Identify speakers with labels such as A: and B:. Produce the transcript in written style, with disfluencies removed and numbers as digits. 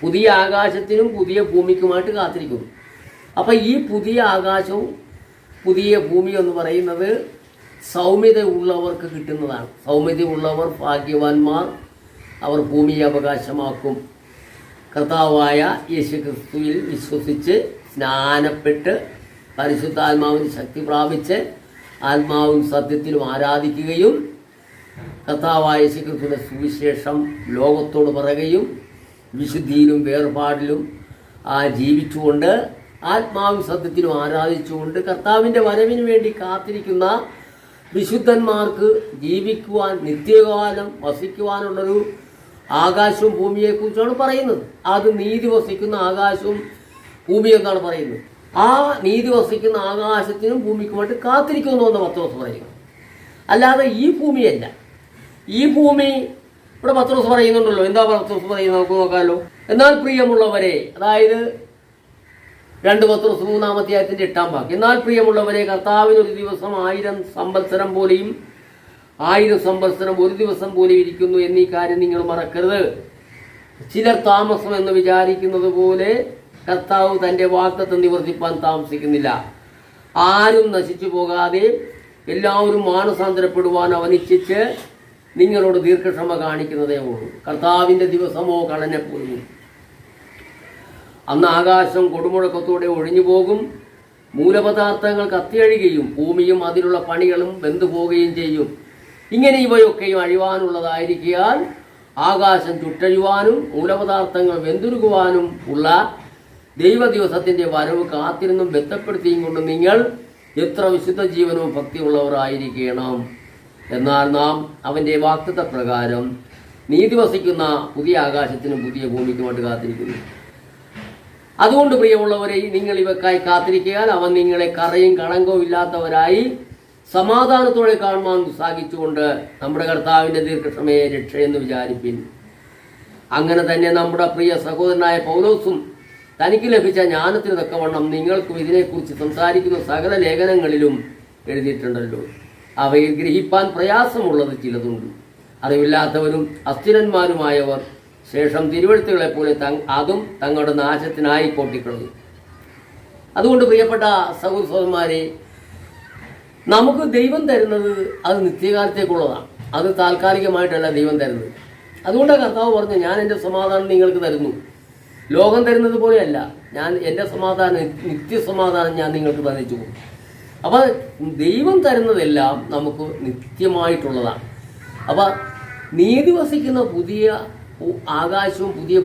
A: പുതിയ ആകാശത്തിനും പുതിയ ഭൂമിക്കുമായിട്ട് കാത്തിരിക്കുന്നു. അപ്പം ഈ പുതിയ ആകാശവും പുതിയ ഭൂമി എന്ന് പറയുന്നത് സൗമ്യത ഉള്ളവർക്ക് കിട്ടുന്നതാണ്. സൗമ്യത ഉള്ളവർ ഭാഗ്യവാന്മാർ, അവർ ഭൂമിയെ അവകാശമാക്കും. കർത്താവായ യേശുക്രിസ്തുവിൽ വിശ്വസിച്ച് സ്നാനപ്പെട്ട് പരിശുദ്ധാത്മാവിന് ശക്തി പ്രാപിച്ച് ആത്മാവും സത്യത്തിലും ആരാധിക്കുകയും കർത്താവായ യേശുക്രിസ്തുവിന്റെ സുവിശേഷം ലോകത്തോട് പറയുകയും വിശുദ്ധിയിലും വേർപാടിലും ജീവിച്ചുകൊണ്ട് ആത്മാവും സത്യത്തിലും ആരാധിച്ചുകൊണ്ട് കർത്താവിൻ്റെ വരവിന് വേണ്ടി കാത്തിരിക്കുന്ന വിശുദ്ധന്മാർക്ക് ജീവിക്കുവാൻ, നിത്യകാലം വസിക്കുവാനുള്ളൊരു ആകാശവും ഭൂമിയെക്കുറിച്ചാണ് പറയുന്നത്. അത് നീതി വസിക്കുന്ന ആകാശവും ഭൂമിയും എന്നാണ് പറയുന്നത്. ആ നീതി വസിക്കുന്ന ആകാശത്തിനും ഭൂമിക്കുമായിട്ട് കാത്തിരിക്കുന്നു എന്ന് പത്രോസ് പറയുന്നു. അല്ലാതെ ഈ ഭൂമിയല്ല. ഈ ഭൂമി ഇവിടെ പത്രോസ് പറയുന്നുണ്ടല്ലോ. എന്താ പത്രോസ് പറയുന്നത് നമുക്ക് നോക്കാമല്ലോ. എന്നാൽ പ്രിയമുള്ളവരെ, അതായത് 2 പത്രോസ് 3-ാം അധ്യായത്തിന്റെ 8-ാം വാക്യം, എന്നാൽ പ്രിയമുള്ളവരെ, കർത്താവിനൊരു ദിവസം 1000 സംവത്സരം പോലെയും 1000 സംവത്സരം ഒരു ദിവസം പോലെ ഇരിക്കുന്നു എന്നീ കാര്യം നിങ്ങൾ മറക്കരുത്. ചിലർ താമസം എന്ന് വിചാരിക്കുന്നത് പോലെ കർത്താവ് തൻ്റെ വാഗ്ദത്തം നിവർത്തിപ്പാൻ താമസിക്കുന്നില്ല. ആരും നശിച്ചു പോകാതെ എല്ലാവരും മാനസാന്തരപ്പെടുവാൻ അവൻ ഇച്ഛിച്ച് നിങ്ങളോട് ദീർഘക്ഷമ കാണിക്കുന്നതേ ഉള്ളൂ. കർത്താവിൻ്റെ ദിവസമോ കടനെ പോലും. അന്ന് ആകാശം കൊടുമുഴക്കത്തോടെ ഒഴിഞ്ഞു പോകും, മൂലപദാർത്ഥങ്ങൾ കത്തിയഴുകയും ഭൂമിയും അതിലുള്ള പണികളും വെന്തുപോവുകയും ചെയ്യും. ഇങ്ങനെ ഇവയൊക്കെയും അഴിവാനുള്ളതായിരിക്കാൻ ആകാശം ചുട്ടഴിവാനും മൂലപദാർത്ഥങ്ങൾ വെന്തുരുകുവാനും ഉള്ള ദൈവദിവസത്തിന്റെ വരവ് കാത്തിരുന്നും ബന്ധപ്പെടുത്തിയും കൊണ്ട് നിങ്ങൾ എത്ര വിശുദ്ധ ജീവനവും ഭക്തിയുള്ളവരായിരിക്കണം. എന്നാൽ നാം അവന്റെ വാഗ്ദത്ത പ്രകാരം നീതി വസിക്കുന്ന പുതിയ ആകാശത്തിനും പുതിയ ഭൂമിക്കുമായിട്ട് കാത്തിരിക്കുന്നു. അതുകൊണ്ട് പ്രിയമുള്ളവരെ, നിങ്ങൾ ഇവക്കായി കാത്തിരിക്കാൻ അവൻ നിങ്ങളെ കറയും കളങ്കവും ഇല്ലാത്തവരായി സമാധാനത്തോടെ കാണുവാൻ ഉത്സാഹിച്ചുകൊണ്ട് നമ്മുടെ കർത്താവിന്റെ ദീർഘക്ഷമയെ രക്ഷയെന്ന് വിചാരിപ്പിൻ. അങ്ങനെ തന്നെ നമ്മുടെ പ്രിയ സഹോദരനായ പൗലോസും തനിക്ക് ലഭിച്ച ജ്ഞാനത്തിന് തക്കവണ്ണം നിങ്ങൾക്കും ഇതിനെക്കുറിച്ച് സംസാരിക്കുന്ന സകല ലേഖനങ്ങളിലും എഴുതിയിട്ടുണ്ടല്ലോ. അവയിൽ ഗ്രഹിപ്പാൻ പ്രയാസമുള്ളത് ചിലതുണ്ട്. അറിവില്ലാത്തവരും അസ്ഥിരന്മാരുമായവർ ശേഷം തിരുവെഴുത്തുകളെ പോലെ അതും തങ്ങളുടെ നാശത്തിനായി കൊട്ടിക്കളഞ്ഞു. അതുകൊണ്ട് പ്രിയപ്പെട്ട സഹോദരന്മാരെ, നമുക്ക് ദൈവം തരുന്നത് അത് നിത്യകാലത്തേക്കുള്ളതാണ്. അത് താൽക്കാലികമായിട്ടല്ല ദൈവം തരുന്നത്. അതുകൊണ്ടാണ് കർത്താവ് പറഞ്ഞു, ഞാൻ എൻ്റെ സമാധാനം നിങ്ങൾക്ക് തരുന്നു. ലോകം തരുന്നത് പോലെയല്ല, ഞാൻ എൻ്റെ സമാധാനം, നിത്യസമാധാനം ഞാൻ നിങ്ങൾക്ക് തന്നിച്ചു പോകും. അപ്പം ദൈവം തരുന്നതെല്ലാം നമുക്ക് നിത്യമായിട്ടുള്ളതാണ്. അപ്പം നീതി വസിക്കുന്ന പുതിയ ആകാശവും പുതിയ